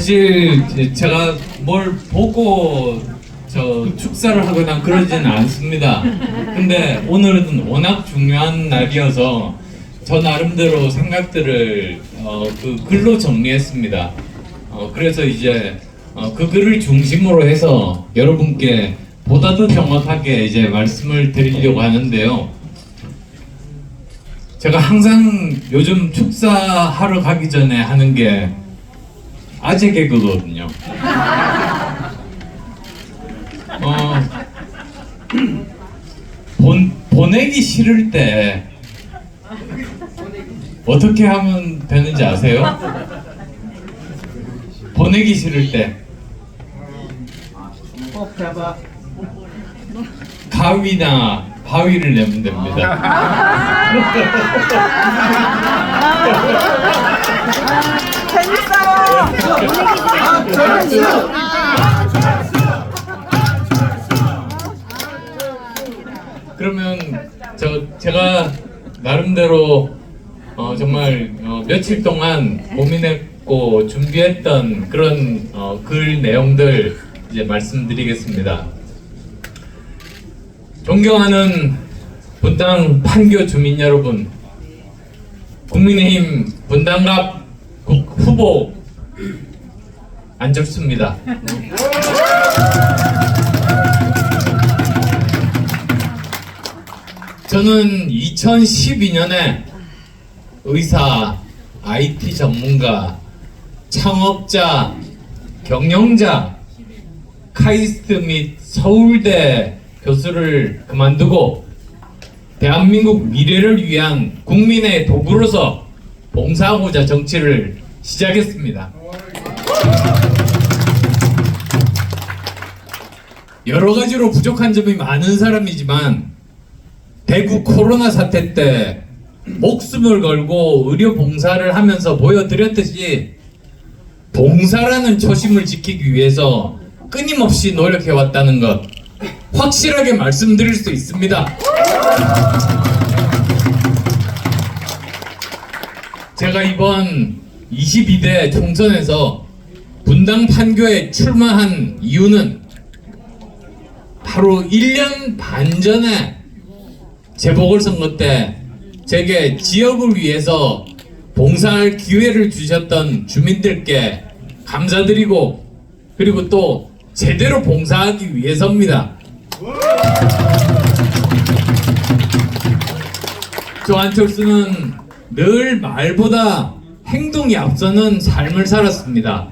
사실 제가 뭘 보고 축사를 하거나 그러지는 않습니다. 근데 오늘은 워낙 중요한 날이어서 저 나름대로 생각들을 그 글로 정리했습니다. 그래서 이제 그 글을 중심으로 해서 여러분께 보다 더 정확하게 이제 말씀을 드리려고 하는데요. 제가 항상 요즘 축사하러 가기 전에 하는 게 아재 개그거든요. 보내기 싫을 때 어떻게 하면 되는지 아세요? 보내기 싫을 때 가위나 바위를 내면 됩니다. 재밌어요. 그러면 제가 나름대로 정말 며칠 동안 고민했고 준비했던 그런 글 내용들 이제 말씀드리겠습니다. 존경하는 분당 판교 주민 여러분, 국민의힘 분당갑 후보 안철수입니다. 저는 2012년에 의사, IT 전문가, 창업자, 경영자, 카이스트 및 서울대 교수를 그만두고 대한민국 미래를 위한 국민의 도구로서 봉사하고자 정치를 시작했습니다. 여러 가지로 부족한 점이 많은 사람이지만 대구 코로나 사태 때 목숨을 걸고 의료 봉사를 하면서 보여드렸듯이 봉사라는 초심을 지키기 위해서 끊임없이 노력해왔다는 것 확실하게 말씀드릴 수 있습니다. 제가 이번 22대 총선에서 분당 판교에 출마한 이유는 바로 1년 반 전에 재보궐선거 때 제게 지역을 위해서 봉사할 기회를 주셨던 주민들께 감사드리고 그리고 또 제대로 봉사하기 위해서입니다. 저 안철수는 늘 말보다 행동이 앞서는 삶을 살았습니다.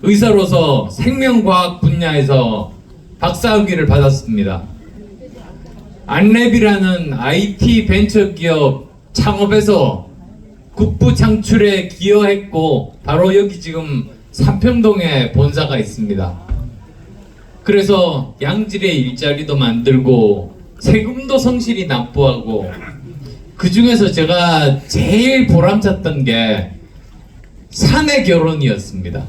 의사로서 생명과학 분야에서 박사학위를 받았습니다. 안랩이라는 IT 벤처기업 창업에서 국부 창출에 기여했고 바로 여기 지금 삼평동에 본사가 있습니다. 그래서 양질의 일자리도 만들고 세금도 성실히 납부하고 그 중에서 제가 제일 보람찼던 게 사내 결혼이었습니다.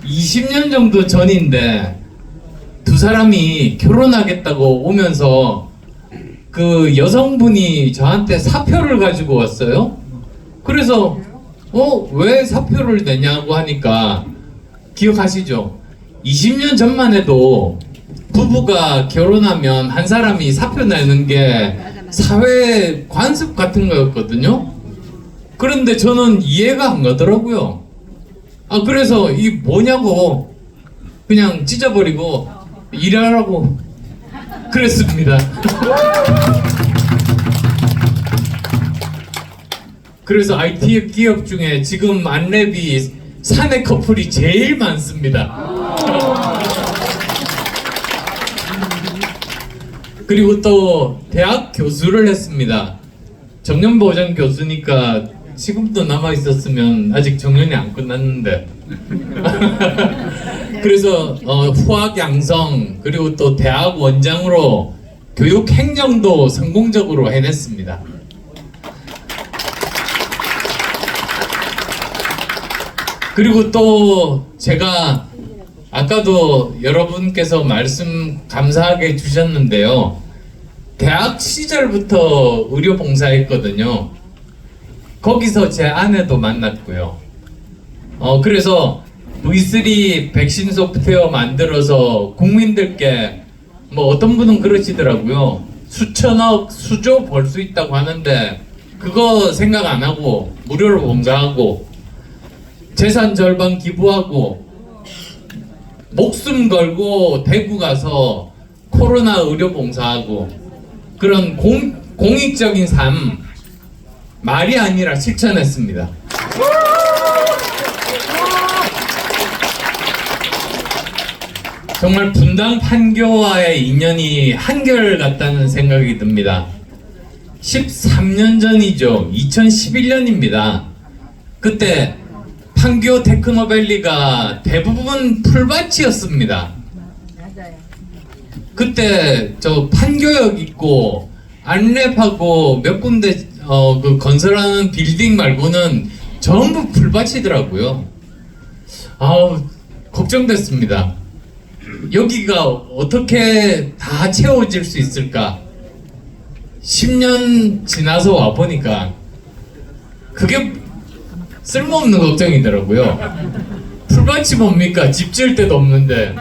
20년 정도 전인데 두 사람이 결혼하겠다고 오면서 그 여성분이 저한테 사표를 가지고 왔어요. 그래서 왜 사표를 내냐고 하니까 기억하시죠? 20년 전만 해도 부부가 결혼하면 한 사람이 사표 내는 게 사회 관습 같은 거였거든요. 그런데 저는 이해가 안 가더라고요. 그래서 이 뭐냐고 그냥 찢어버리고 일하라고 그랬습니다. 그래서 IT 기업 중에 지금 안랩이 사내 커플이 제일 많습니다. 그리고 또 대학 교수를 했습니다. 정년보장 교수니까 지금도 남아있었으면 아직 정년이 안 끝났는데 그래서 후학 양성 그리고 또 대학 원장으로 교육 행정도 성공적으로 해냈습니다. 그리고 또 제가 아까도 여러분께서 말씀 감사하게 주셨는데요. 대학 시절부터 의료 봉사했거든요. 거기서 제 아내도 만났고요. 그래서 V3 백신 소프트웨어 만들어서 국민들께 뭐 어떤 분은 그러시더라고요. 수천억, 수조 벌 수 있다고 하는데 그거 생각 안 하고 무료로 봉사하고 재산 절반 기부하고 목숨 걸고 대구 가서 코로나 의료 봉사하고 그런 공익적인 삶 말이 아니라 실천했습니다. 정말 분당 판교와의 인연이 한결같다는 생각이 듭니다. 13년 전이죠. 2011년입니다. 그때 판교 테크노밸리가 대부분 풀밭이었습니다. 그때 저 판교역 있고 안랩하고 몇 군데 그 건설하는 빌딩 말고는 전부 풀밭이더라고요. 아우 걱정됐습니다. 여기가 어떻게 다 채워질 수 있을까? 10년 지나서 와 보니까 그게 쓸모없는 걱정이더라고요. 풀밭이 뭡니까? 집 지을 데도 없는데.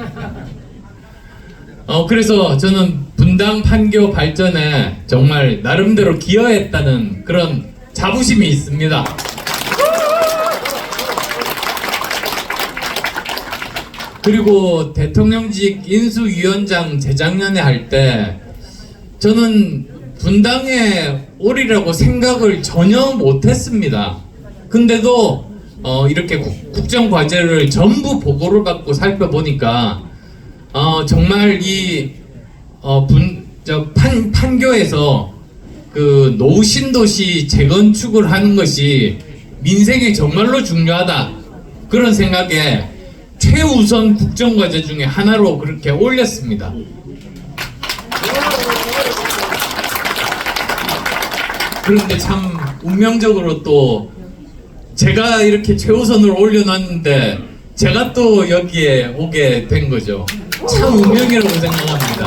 그래서 저는 분당 판교 발전에 정말 나름대로 기여했다는 그런 자부심이 있습니다. 그리고 대통령직 인수위원장 재작년에 할 때 저는 분당에 오리라고 생각을 전혀 못했습니다. 근데도 이렇게 국정과제를 전부 보고를 받고 살펴보니까 정말 이 판교에서 그 노후 신도시 재건축을 하는 것이 민생에 정말로 중요하다 그런 생각에 최우선 국정과제 중에 하나로 그렇게 올렸습니다. 그런데 참 운명적으로 또 제가 이렇게 최우선으로 올려놨는데 제가 또 여기에 오게 된 거죠. 참 운명이라고 생각합니다.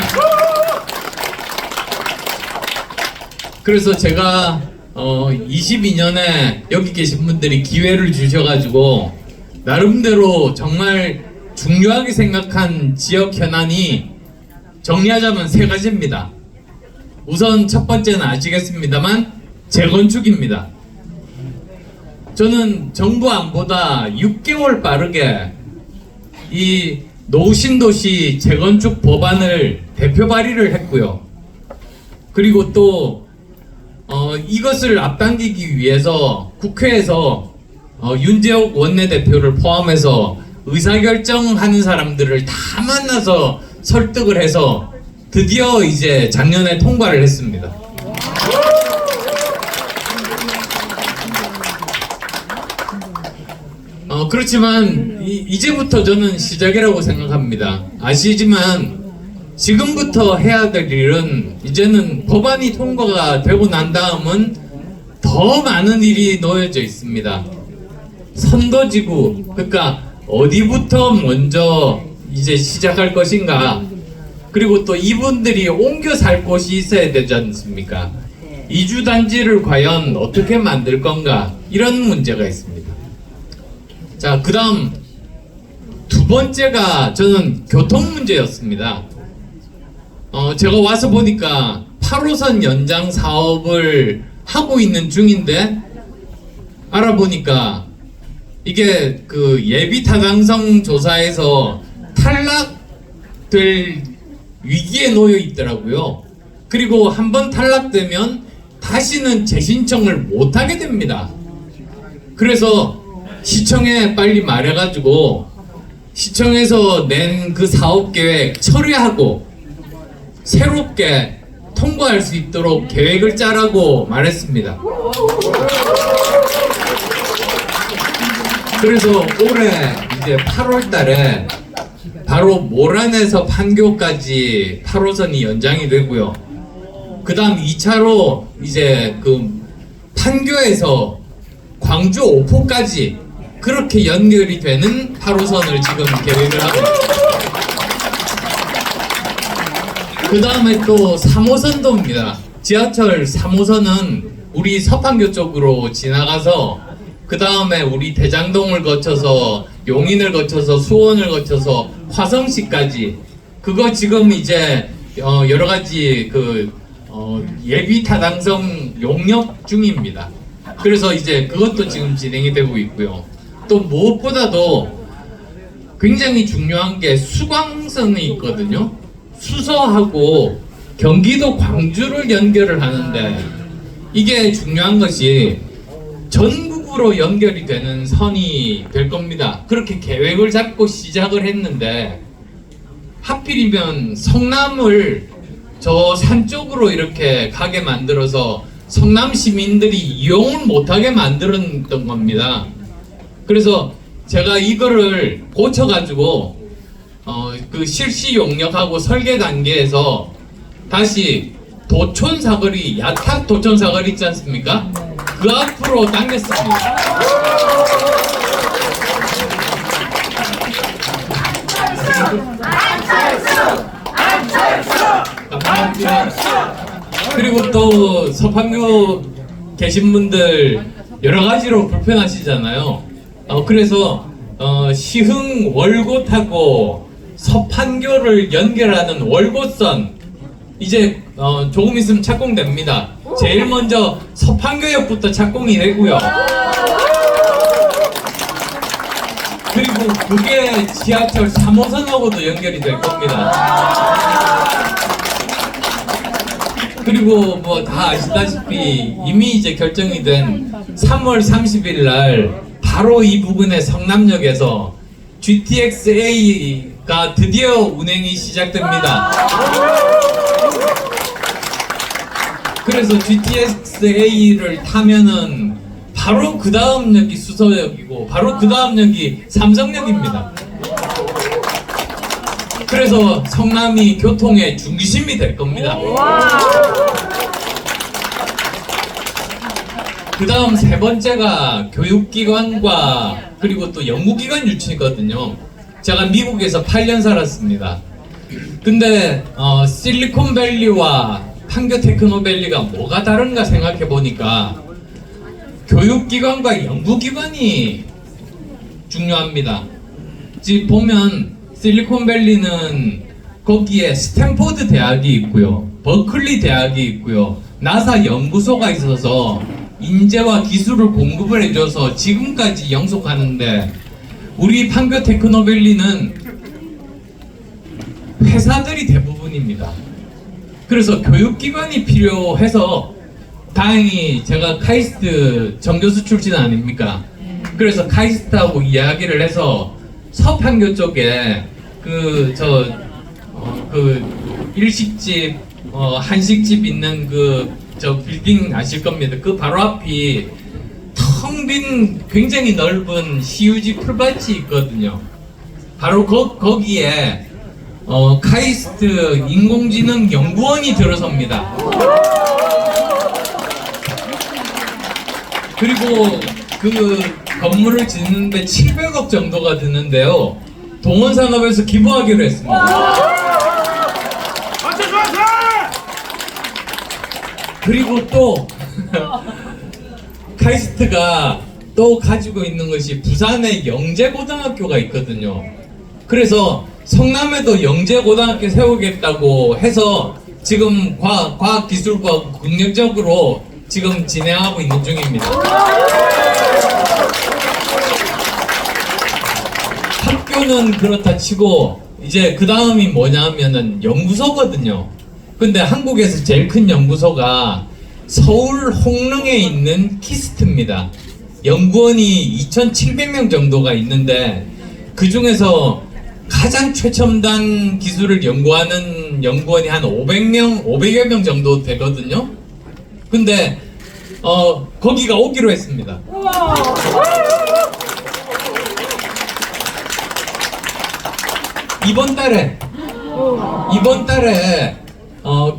그래서 제가 22년에 여기 계신 분들이 기회를 주셔가지고 나름대로 정말 중요하게 생각한 지역 현안이 정리하자면 세 가지입니다. 우선 첫 번째는 아시겠습니다만 재건축입니다. 저는 정부 안보다 6개월 빠르게 이 노후신도시 재건축 법안을 대표 발의를 했고요. 그리고 또 이것을 앞당기기 위해서 국회에서 윤재옥 원내대표를 포함해서 의사결정하는 사람들을 다 만나서 설득을 해서 드디어 이제 작년에 통과를 했습니다. 그렇지만 이제부터 저는 시작이라고 생각합니다. 아시지만 지금부터 해야 될 일은 이제는 법안이 통과가 되고 난 다음은 더 많은 일이 놓여져 있습니다. 선거지구, 그러니까 어디부터 먼저 이제 시작할 것인가, 그리고 또 이분들이 옮겨 살 곳이 있어야 되지 않습니까? 이주단지를 과연 어떻게 만들 건가, 이런 문제가 있습니다. 자, 그 다음 두 번째가 저는 교통 문제였습니다. 제가 와서 보니까 8호선 연장 사업을 하고 있는 중인데 알아보니까 이게 그 예비 타당성 조사에서 탈락될 위기에 놓여 있더라고요. 그리고 한번 탈락되면 다시는 재신청을 못하게 됩니다. 그래서 시청에 빨리 말해가지고 시청에서 낸 그 사업계획 처리하고 새롭게 통과할 수 있도록 계획을 짜라고 말했습니다. 그래서 올해 이제 8월 달에 바로 모란에서 판교까지 8호선이 연장이 되고요. 그 다음 2차로 이제 그 판교에서 광주 오포까지 그렇게 연결이 되는 8호선을 지금 계획을 하고 있습니다. 그 다음에 또 3호선도입니다. 지하철 3호선은 우리 서판교 쪽으로 지나가서 그 다음에 우리 대장동을 거쳐서 용인을 거쳐서 수원을 거쳐서 화성시까지 그거 지금 이제 여러 가지 예비 타당성 용역 중입니다. 그래서 이제 그것도 지금 진행이 되고 있고요. 또 무엇보다도 굉장히 중요한 게 수광선이 있거든요. 수서하고 경기도 광주를 연결을 하는데 이게 중요한 것이 전국으로 연결이 되는 선이 될 겁니다. 그렇게 계획을 잡고 시작을 했는데 하필이면 성남을 저 산 쪽으로 이렇게 가게 만들어서 성남 시민들이 이용을 못하게 만들었던 겁니다. 그래서 제가 이거를 고쳐가지고 그 실시 용역하고 설계 단계에서 다시 도촌 사거리, 야탁 도촌 사거리 있지 않습니까? 그 앞으로 당겼습니다. 감사합니다. 그리고 또 서판교 계신 분들 여러 가지로 불편하시잖아요. 그래서 시흥 월곶하고 서판교를 연결하는 월곶선 이제 조금 있으면 착공됩니다. 제일 먼저 서판교역부터 착공이 되고요. 그리고 그게 지하철 3호선하고도 연결이 될 겁니다. 그리고 뭐 다 아시다시피 이미 이제 결정이 된 3월 30일 날 바로 이 부근의 성남역에서 GTX-A가 드디어 운행이 시작됩니다. 그래서 GTX-A를 타면은 바로 그 다음 역이 수서역이고 바로 그 다음 역이 삼성역입니다. 그래서 성남이 교통의 중심이 될 겁니다. 그 다음 세 번째가 교육기관과 그리고 또 연구기관 유치거든요. 제가 미국에서 8년 살았습니다. 근데 실리콘밸리와 판교 테크노밸리가 뭐가 다른가 생각해 보니까 교육기관과 연구기관이 중요합니다. 지금 보면 실리콘밸리는 거기에 스탠포드 대학이 있고요, 버클리 대학이 있고요, 나사 연구소가 있어서 인재와 기술을 공급을 해줘서 지금까지 영속하는데 우리 판교 테크노밸리는 회사들이 대부분입니다. 그래서 교육기관이 필요해서 다행히 제가 카이스트 정교수 출신 아닙니까? 그래서 카이스트하고 이야기를 해서 서판교 쪽에 그 일식집 한식집 있는 저 빌딩 아실 겁니다. 그 바로 앞이 텅 빈 굉장히 넓은 CUG 풀밭이 있거든요. 바로 거기에 카이스트 인공지능 연구원이 들어섭니다. 그리고 그 건물을 짓는데 700억 정도가 드는데요. 동원산업에서 기부하기로 했습니다. 그리고 또 카이스트가 또 가지고 있는 것이 부산에 영재고등학교가 있거든요. 그래서 성남에도 영재고등학교 세우겠다고 해서 지금 과학기술과 국력적으로 지금 진행하고 있는 중입니다. 학교는 그렇다 치고 이제 그 다음이 뭐냐면은 연구소거든요. 근데 한국에서 제일 큰 연구소가 서울 홍릉에 있는 키스트입니다. 연구원이 2,700명 정도가 있는데 그 중에서 가장 최첨단 기술을 연구하는 연구원이 한 500여 명 정도 되거든요. 근데 거기가 오기로 했습니다. 이번 달에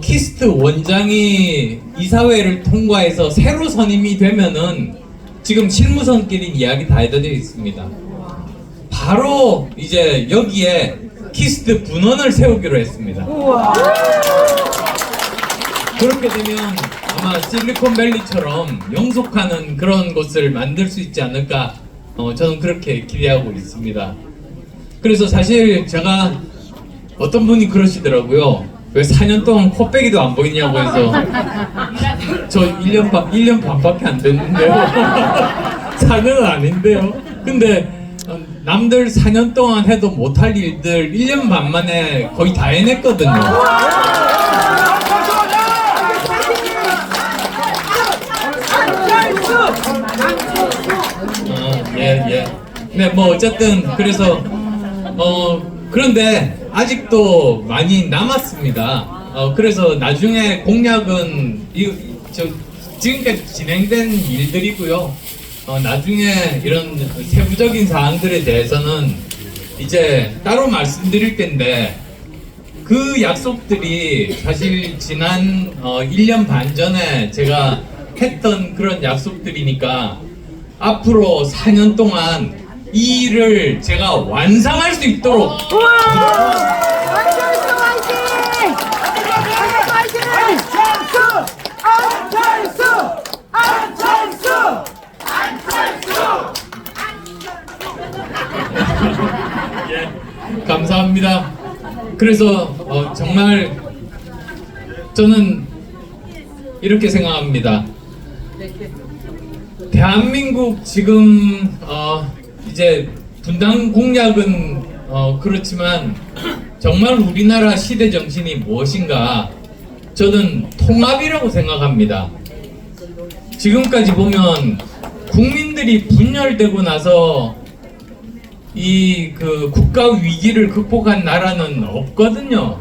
키스트 원장이 이사회를 통과해서 새로 선임이 되면은 지금 실무선끼리 이야기 다 해드려 있습니다. 바로 이제 여기에 키스트 분원을 세우기로 했습니다. 그렇게 되면 아마 실리콘밸리처럼 영속하는 그런 곳을 만들 수 있지 않을까 저는 그렇게 기대하고 있습니다. 그래서 사실 제가 어떤 분이 그러시더라고요. 왜 4년 동안 코빼기도 안 보이냐고 해서 저 1년 반밖에 안 됐는데요. 4년은 아닌데요. 근데 남들 4년 동안 해도 못할 일들 1년 반 만에 거의 다 해냈거든요. 예. 네, 뭐 어쨌든 그래서 그런데 아직도 많이 남았습니다. 그래서 나중에 공약은 지금까지 진행된 일들이고요. 나중에 이런 세부적인 사항들에 대해서는 이제 따로 말씀드릴 텐데 그 약속들이 사실 지난 1년 반 전에 제가 했던 그런 약속들이니까 앞으로 4년 동안 이 일을 제가 완성할 수 있도록 예, 감사합니다. 그래서 정말 저는 이렇게 생각합니다. 대한민국 지금 이제 분당 공약은 그렇지만 정말 우리나라 시대 정신이 무엇인가? 저는 통합이라고 생각합니다. 지금까지 보면 국민들이 분열되고 나서 이 그 국가 위기를 극복한 나라는 없거든요.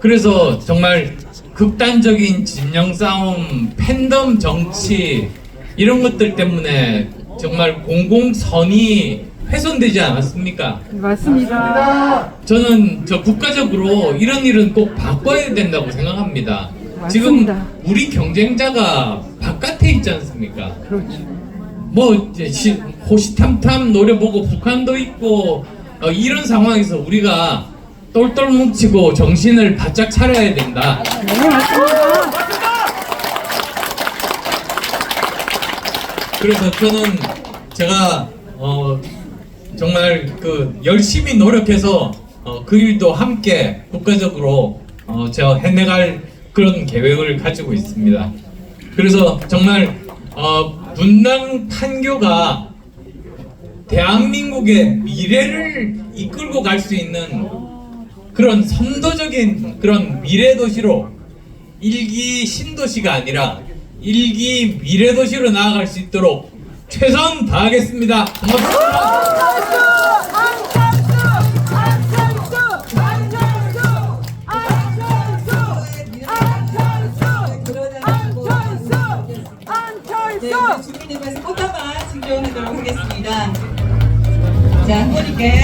그래서 정말 극단적인 진영 싸움, 팬덤 정치 이런 것들 때문에 정말 공공선이 훼손되지 않았습니까? 맞습니다. 저는 국가적으로 이런 일은 꼭 바꿔야 된다고 생각합니다. 맞습니다. 지금 우리 경쟁자가 바깥에 있지 않습니까? 그렇죠. 뭐 이제 호시탐탐 노려보고 북한도 있고 이런 상황에서 우리가 똘똘 뭉치고 정신을 바짝 차려야 된다. 네, 맞습니다. 그래서 저는 제가 정말 그 열심히 노력해서 그 일도 함께 국가적으로 제가 해내갈 그런 계획을 가지고 있습니다. 그래서 정말 분당 판교가 대한민국의 미래를 이끌고 갈 수 있는 그런 선도적인 그런 미래 도시로 일기 신도시가 아니라 일기 미래 도시로 나아갈 수 있도록 최선 다하겠습니다. 고맙습니다. 네, 준비되면서 꽃다발 증정하도록 하겠습니다. 자, 후보님께